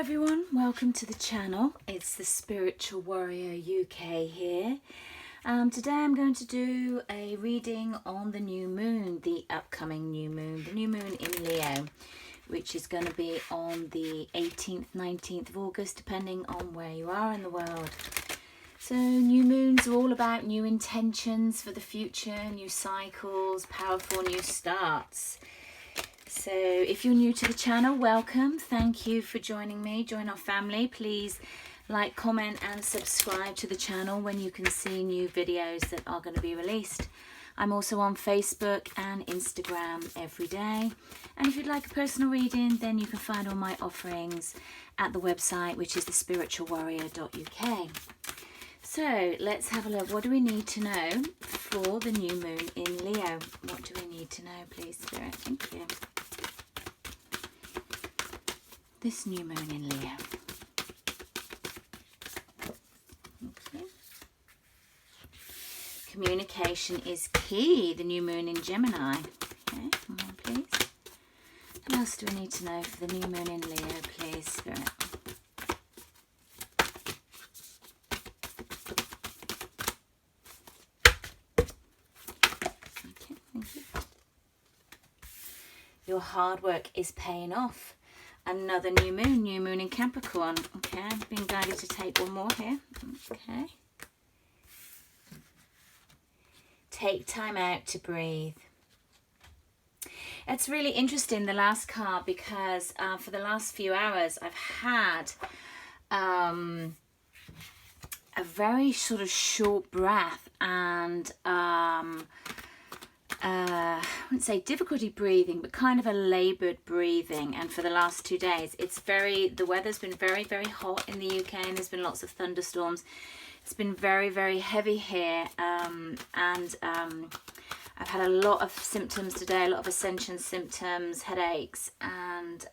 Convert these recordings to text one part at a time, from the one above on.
everyone, welcome to the channel. It's the Spiritual Warrior UK here. Today I'm going to do a reading on the new moon, the upcoming new moon, the new moon in Leo, which is going to be on the 18th, 19th of August, depending on where you are in the world. So new moons are all about new intentions for the future, new cycles, powerful new starts. So if you're new to the channel, welcome. Thank you for joining me. Join our family. Please like, comment and subscribe to the channel when you can see new videos that are going to be released. I'm also on Facebook and Instagram every day. And if you'd like a personal reading, then you can find all my offerings at the website, which is thespiritualwarrior.uk. So let's have a look. What do we need to know for the new moon in Leo? What do we need to know, please, Spirit? Thank you. This new moon in Leo. Okay. Communication is key. The new moon in Gemini. Okay, come on, please. What else do we need to know for the new moon in Leo, please, Spirit? Okay, thank you. Your hard work is paying off. Another new moon in Capricorn. Okay, I've been guided to take one more here. Okay. Take time out to breathe. It's really interesting, the last card, because for the last few hours I've had a very sort of short breath and I wouldn't say difficulty breathing, but kind of a laboured breathing. And for the last 2 days, the weather's been very, very hot in the UK, and there's been lots of thunderstorms. It's been very, very heavy here, and I've had a lot of symptoms today, a lot of ascension symptoms, headaches, and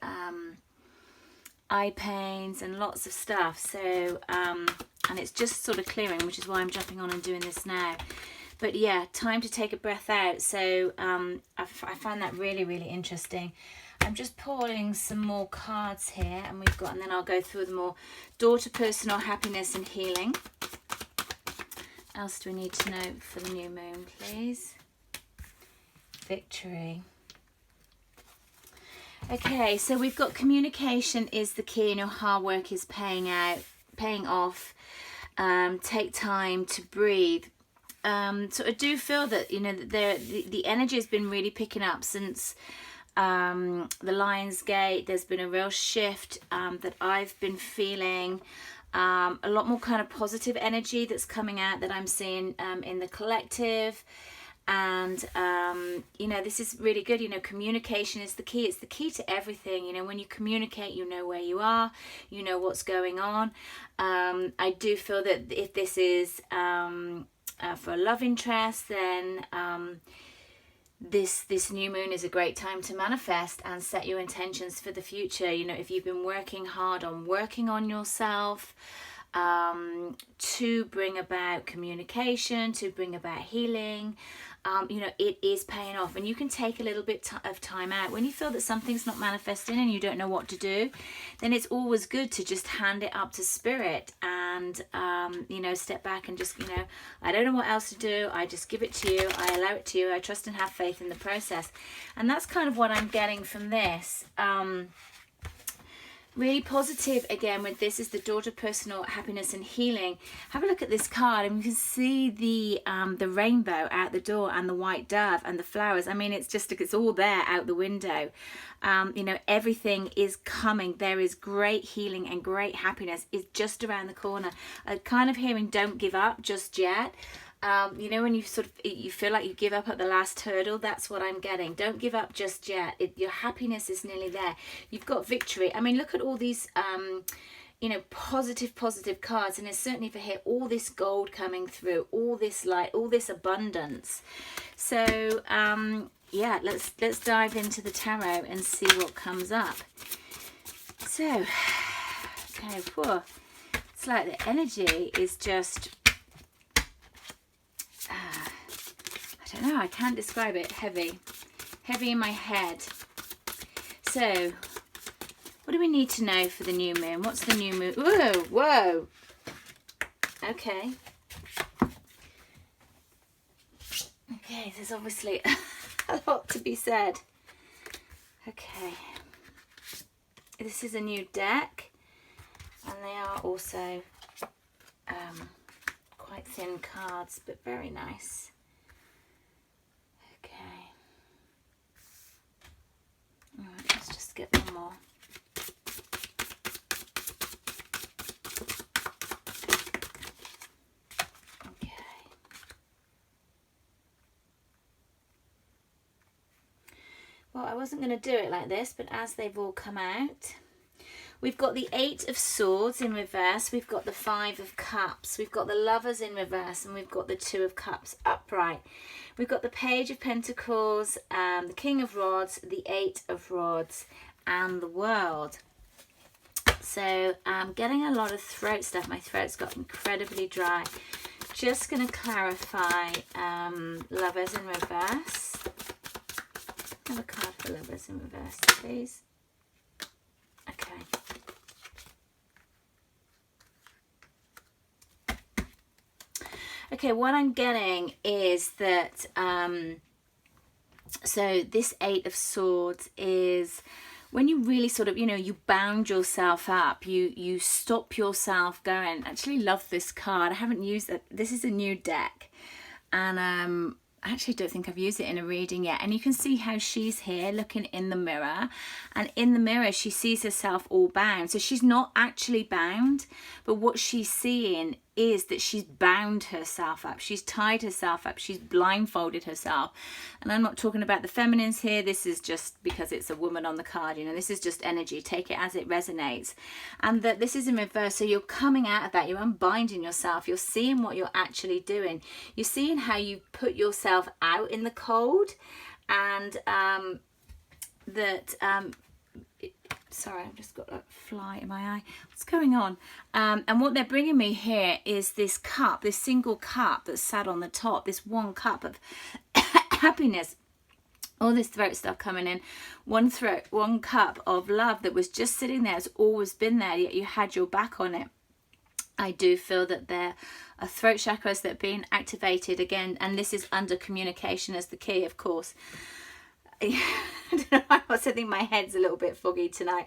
eye pains, and lots of stuff. So, and it's just sort of clearing, which is why I'm jumping on and doing this now. But yeah, time to take a breath out. So I find that really, really interesting. I'm just pulling some more cards here, and then I'll go through them all. Daughter, personal happiness and healing. What else do we need to know for the new moon, please? Victory. Okay, so we've got communication is the key, and your hard work is paying off. Take time to breathe. So I do feel that, you know, the energy has been really picking up since the Lion's Gate. There's been a real shift that I've been feeling. A lot more kind of positive energy that's coming out that I'm seeing in the collective. And, you know, this is really good. You know, communication is the key. It's the key to everything. You know, when you communicate, you know where you are, you know what's going on. I do feel that if this is for a love interest, then this new moon is a great time to manifest and set your intentions for the future. You know, if you've been working hard on working on yourself to bring about communication, to bring about healing, you know, it is paying off. And you can take a little bit of time out when you feel that something's not manifesting and you don't know what to do. Then it's always good to just hand it up to spirit and you know, step back and just, you know, I don't know what else to do, I just give it to you, I allow it to you, I trust and have faith in the process. And that's kind of what I'm getting from this. Really positive again with this is the daughter, personal happiness and healing. Have a look at this card, and you can see the rainbow out the door and the white dove and the flowers. I mean, it's all there out the window. You know, everything is coming. There is great healing and great happiness is just around the corner. Kind of hearing don't give up just yet. You know, when you feel like you give up at the last hurdle, that's what I'm getting. Don't give up just yet. Your happiness is nearly there. You've got victory. I mean, look at all these, you know, positive cards. And it's certainly for here, all this gold coming through, all this light, all this abundance. So, yeah, let's dive into the tarot and see what comes up. So, okay, whoa. It's like the energy is just... I don't know, I can't describe it. Heavy in my head. So What do we need to know for the new moon? What's the new moon? Whoa, whoa. Okay. Okay, there's obviously a lot to be said. Okay. This is a new deck, and they are also quite thin cards, but very nice. Okay. Alright, let's just get one more. Well, I wasn't going to do it like this, but as they've all come out, we've got the 8 of Swords in reverse, we've got the 5 of Cups, we've got the Lovers in reverse, and we've got the 2 of Cups upright. We've got the Page of Pentacles, the King of Rods, the 8 of Rods, and the World. So I'm getting a lot of throat stuff. My throat's got incredibly dry. Just going to clarify Lovers in reverse. Have a card for Lovers in reverse, please. Okay. Okay, what I'm getting is that, so this 8 of Swords is when you really sort of, you know, you bound yourself up, you stop yourself going. I actually love this card. I haven't used it. This is a new deck. And I actually don't think I've used it in a reading yet. And you can see how she's here looking in the mirror, and in the mirror she sees herself all bound. So she's not actually bound, but what she's seeing is that she's bound herself up, she's tied herself up, she's blindfolded herself. And I'm not talking about the feminines here. This is just because it's a woman on the card, you know, this is just energy. Take it as it resonates. And that this is in reverse, so you're coming out of that, you're unbinding yourself, you're seeing what you're actually doing, you're seeing how you put yourself out in the cold, and sorry, I've just got a fly in my eye. What's going on? And what they're bringing me here is this cup, this single cup that's sat on the top, this one cup of happiness. All this throat stuff coming in. One cup of love that was just sitting there. It's always been there, yet you had your back on it. I do feel that there are throat chakras that are being activated again, and this is under communication as the key, of course. I don't know, I also think my head's a little bit foggy tonight.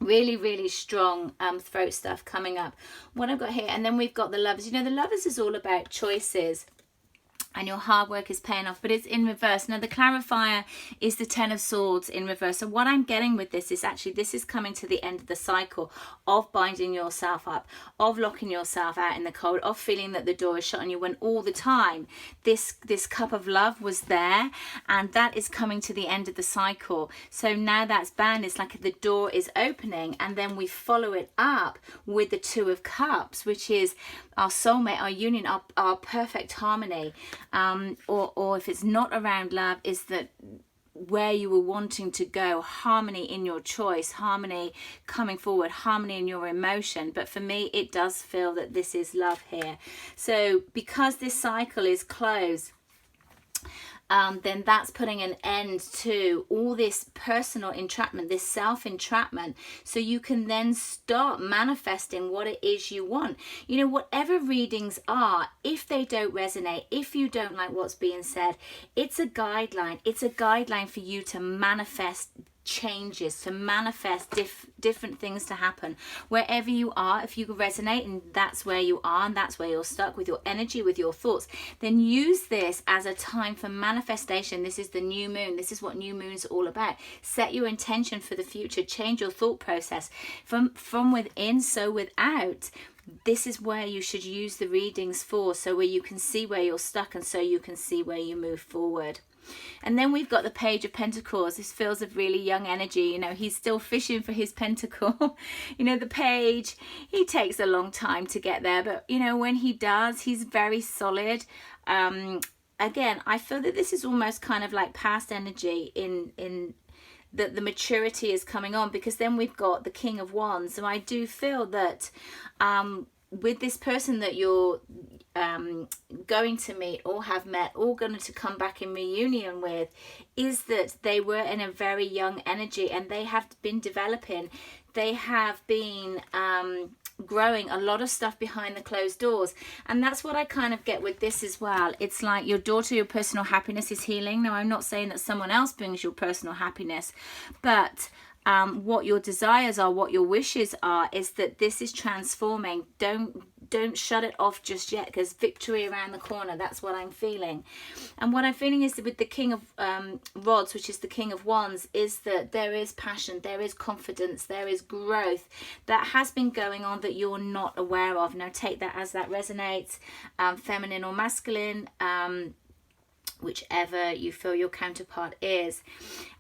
Really, really strong throat stuff coming up. What I've got here, and then we've got the Lovers. You know, the Lovers is all about choices, and your hard work is paying off, but it's in reverse. Now the clarifier is the 10 of Swords in reverse. So what I'm getting with this is actually this is coming to the end of the cycle of binding yourself up, of locking yourself out in the cold, of feeling that the door is shut on you, when all the time this cup of love was there, and that is coming to the end of the cycle. So now that's bound. It's like the door is opening, and then we follow it up with the 2 of Cups, which is our soulmate, our union, our perfect harmony. Or if it's not around love, is that where you were wanting to go, harmony in your choice, harmony coming forward, harmony in your emotion. But for me, it does feel that this is love here. So because this cycle is closed, then that's putting an end to all this personal entrapment, this self-entrapment, so you can then start manifesting what it is you want. You know, whatever readings are, if they don't resonate, if you don't like what's being said, it's a guideline. It's a guideline for you to manifest changes, to manifest different things to happen wherever you are. If you resonate and that's where you are, and that's where you're stuck with your energy, with your thoughts, then use this as a time for manifestation. This is the new moon. This is what new moon's all about. Set your intention for the future. Change your thought process from within, so without. This is where you should use the readings for, so where you can see where you're stuck, and so you can see where you move forward. And then we've got the Page of Pentacles. This feels of really young energy. You know, he's still fishing for his pentacle. You know, the Page, he takes a long time to get there, but you know, when he does, he's very solid. Again, I feel that this is almost kind of like past energy in that the maturity is coming on, because then we've got the King of Wands. So I do feel that with this person that you're going to meet or have met or going to come back in reunion with, is that they were in a very young energy, and they have been developing, they have been growing a lot of stuff behind the closed doors. And that's what I kind of get with this as well. It's like your door to your personal happiness is healing. Now, I'm not saying that someone else brings your personal happiness, but what your desires are, what your wishes are, is that this is transforming. Don't shut it off just yet, because victory around the corner. That's what I'm feeling. And what I'm feeling is that with the King of Rods, which is the King of Wands, is that there is passion, there is confidence, there is growth that has been going on that you're not aware of. Now take that as that resonates, feminine or masculine, whichever you feel your counterpart is.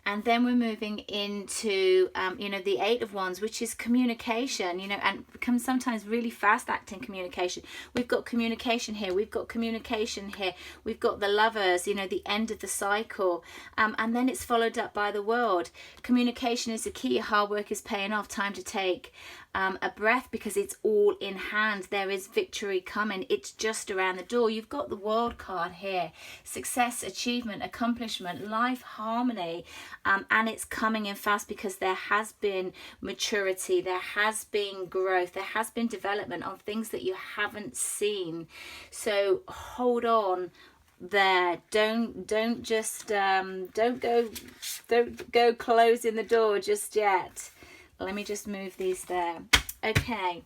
And then we're moving into, you know, the Eight of Wands, which is communication, you know, and becomes sometimes really fast acting communication. We've got communication here. We've got communication here. We've got the Lovers, you know, the end of the cycle. And then it's followed up by the World. Communication is the key. Hard work is paying off. Time to take a breath, because it's all in hand. There is victory coming. It's just around the door. You've got the World card here. Success, achievement, accomplishment, life, harmony. And it's coming in fast, because there has been maturity, there has been growth, there has been development on things that you haven't seen. So hold on there. Don't go closing the door just yet. Let me just move these there. Okay.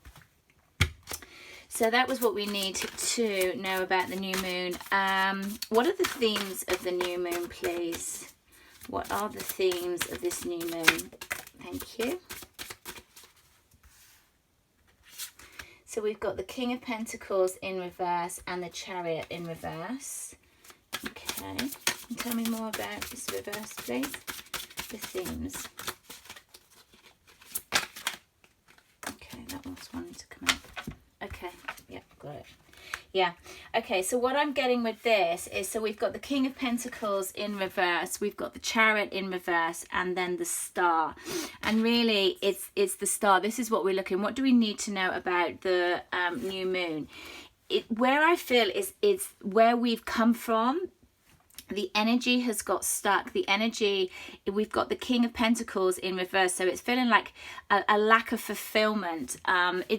So that was what we need to know about the new moon. What are the themes of the new moon, please? What are the themes of this new moon? Thank you. So we've got the King of Pentacles in reverse and the Chariot in reverse. Okay. Tell me more about this reverse, please. The themes. Okay, that was wanting to come out. Okay, yeah, got it. Yeah, okay, so what I'm getting with this is, so we've got the King of Pentacles in reverse, we've got the Chariot in reverse, and then the Star. And really, it's the Star. This is what we're looking. What do we need to know about the new moon? Where I feel is where we've come from. The energy has got stuck. The energy, we've got the King of Pentacles in reverse. So it's feeling like a lack of fulfillment.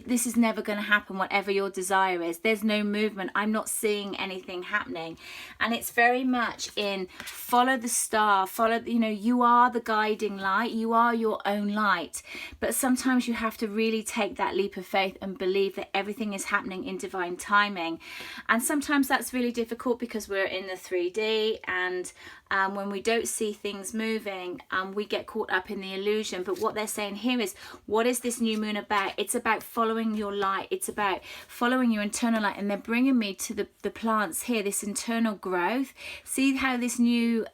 This is never going to happen, whatever your desire is. There's no movement. I'm not seeing anything happening. And it's very much in follow the star. Follow, you know, you are the guiding light. You are your own light. But sometimes you have to really take that leap of faith and believe that everything is happening in divine timing. And sometimes that's really difficult, because we're in the 3D. And when we don't see things moving, we get caught up in the illusion. But what they're saying here is, what is this new moon about? It's about following your light. It's about following your internal light. And they're bringing me to the plants here, this internal growth. See how this new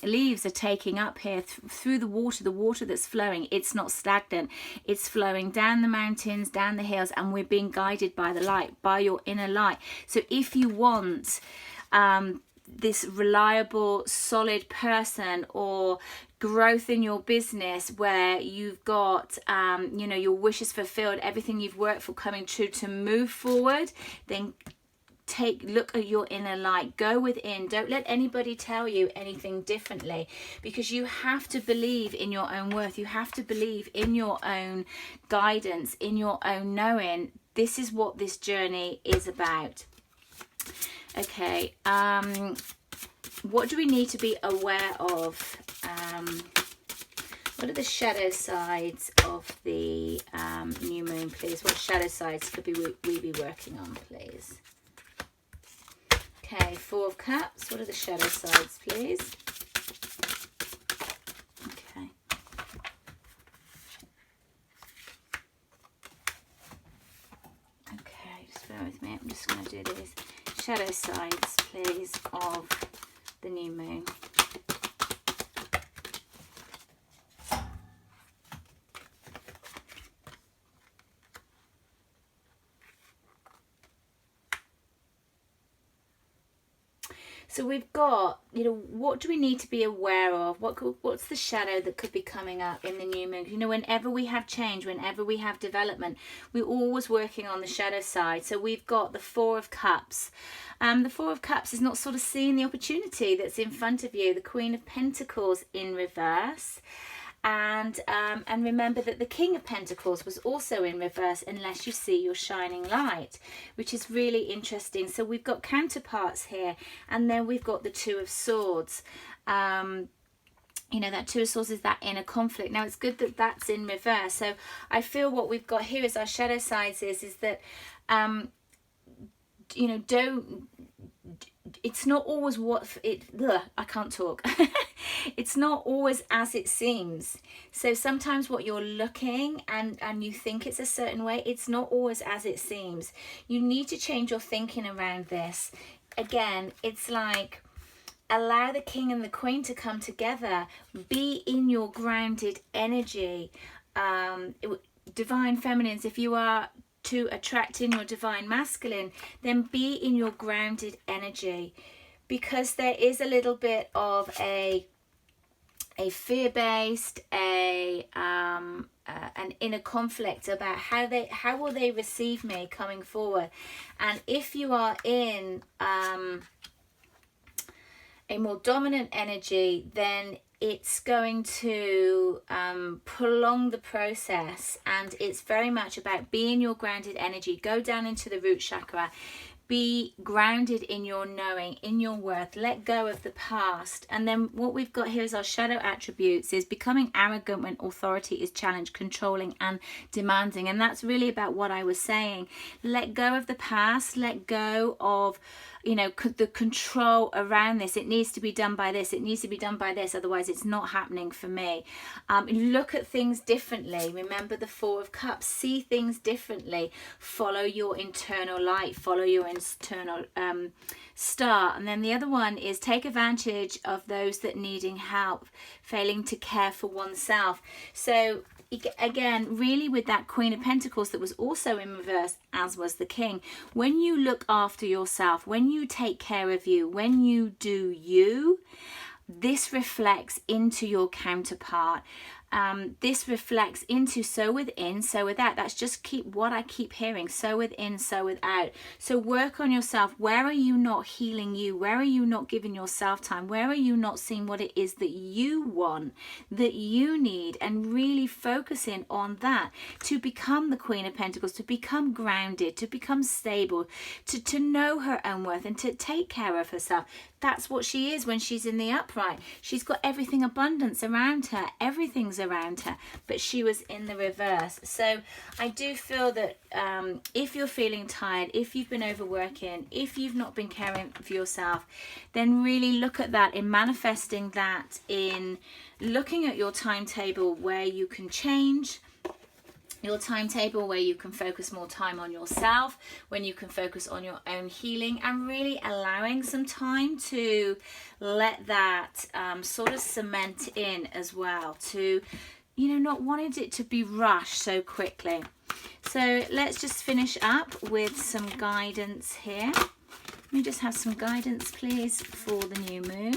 leaves are taking up here through the water that's flowing. It's not stagnant. It's flowing down the mountains, down the hills, and we're being guided by the light, by your inner light. So if you want this reliable, solid person, or growth in your business where you've got, you know, your wishes fulfilled, everything you've worked for coming true to move forward, then look at your inner light. Go within. Don't let anybody tell you anything differently, because you have to believe in your own worth. You have to believe in your own guidance, in your own knowing. This is what this journey is about. Okay, what do we need to be aware of? What are the shadow sides of the new moon, please? What shadow sides could we be working on, please? Okay, Four of Cups. What are the shadow sides, please? Okay. Okay, just bear with me. I'm just going to do these shadow sides, please, of the new moon. So we've got, what do we need to be aware of? What's the shadow that could be coming up in the new moon? Whenever we have change, whenever we have development, we're always working on the shadow side. So we've got the Four of Cups. The Four of Cups is not sort of seeing the opportunity that's in front of you. The Queen of Pentacles in reverse. And remember that the King of Pentacles was also in reverse, unless you see your shining light, which is really interesting. So we've got counterparts here, and then we've got the Two of Swords. That Two of Swords is that inner conflict. Now, it's good that that's in reverse. So I feel what we've got here as our shadow sides is that, it's not always I can't talk. It's not always as it seems. So sometimes what you're looking and you think it's a certain way, it's not always as it seems. You need to change your thinking around this. Again, it's like, allow the King and the Queen to come together. Be in your grounded energy. Divine feminines, if you are to attract in your divine masculine, then be in your grounded energy, because there is a little bit of a fear-based, an inner conflict about how will they receive me coming forward. And if you are in a more dominant energy, then it's going to prolong the process, and it's very much about being your grounded energy. Go down into the root chakra. Be grounded in your knowing, in your worth. Let go of the past. And then what we've got here is our shadow attributes is becoming arrogant when authority is challenged, controlling and demanding. And that's really about what I was saying. Let go of the past. Let go of the control around this. It needs to be done by this. It needs to be done by this. Otherwise, it's not happening for me. Look at things differently. Remember the Four of Cups. See things differently. Follow your internal light. Follow your internal star. And then the other one is take advantage of those that needing help, failing to care for oneself. So again, really with that Queen of Pentacles that was also in reverse, as was the King, when you look after yourself, when you take care of you, when you do you, this reflects into your counterpart. This reflects into so within, so without. That's just what I keep hearing. So within, so without. So work on yourself. Where are you not healing you? Where are you not giving yourself time? Where are you not seeing what it is that you want, that you need, and really focusing on that to become the Queen of Pentacles, to become grounded, to become stable, to know her own worth and to take care of herself. That's what she is when she's in the upright. She's got everything abundance around her. Everything's around her, but she was in the reverse. So I do feel that if you're feeling tired, if you've been overworking, if you've not been caring for yourself, then really look at that in manifesting that, in looking at your timetable where you can change your timetable, where you can focus more time on yourself, when you can focus on your own healing, and really allowing some time to let that sort of cement in as well, to not wanting it to be rushed so quickly. So let's just finish up with some guidance here. Let me just have some guidance, please, for the new moon.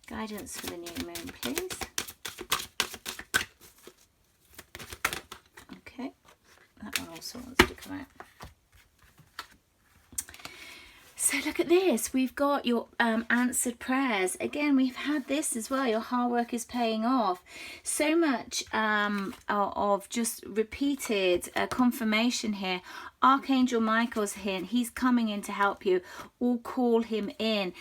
Guidance for the new moon, please. That one also wants to come out. So look at this. We've got your answered prayers. Again, we've had this as well. Your hard work is paying off. So much of just repeated confirmation here. Archangel Michael's here, and he's coming in to help you. All call him in.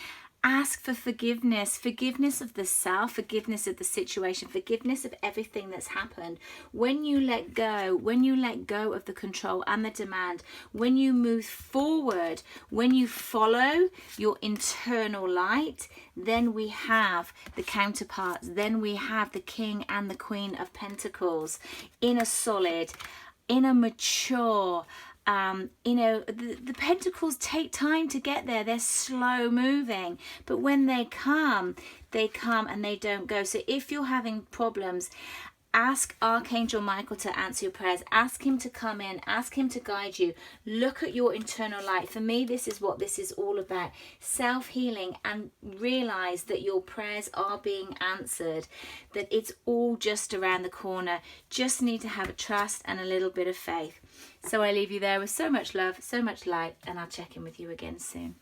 Ask for forgiveness, forgiveness of the self, forgiveness of the situation, forgiveness of everything that's happened. When you let go of the control and the demand, when you move forward, when you follow your internal light, then we have the counterparts, then we have the King and the Queen of Pentacles in a solid, in a mature, the pentacles take time to get there. They're slow moving, but when they come and they don't go. So if you're having problems, Ask Archangel Michael to answer your prayers. Ask him to come in. Ask him to guide you. Look at your internal light. For me, this is what this is all about. Self-healing, and realize that your prayers are being answered. That it's all just around the corner. Just need to have a trust and a little bit of faith. So I leave you there with so much love, so much light, and I'll check in with you again soon.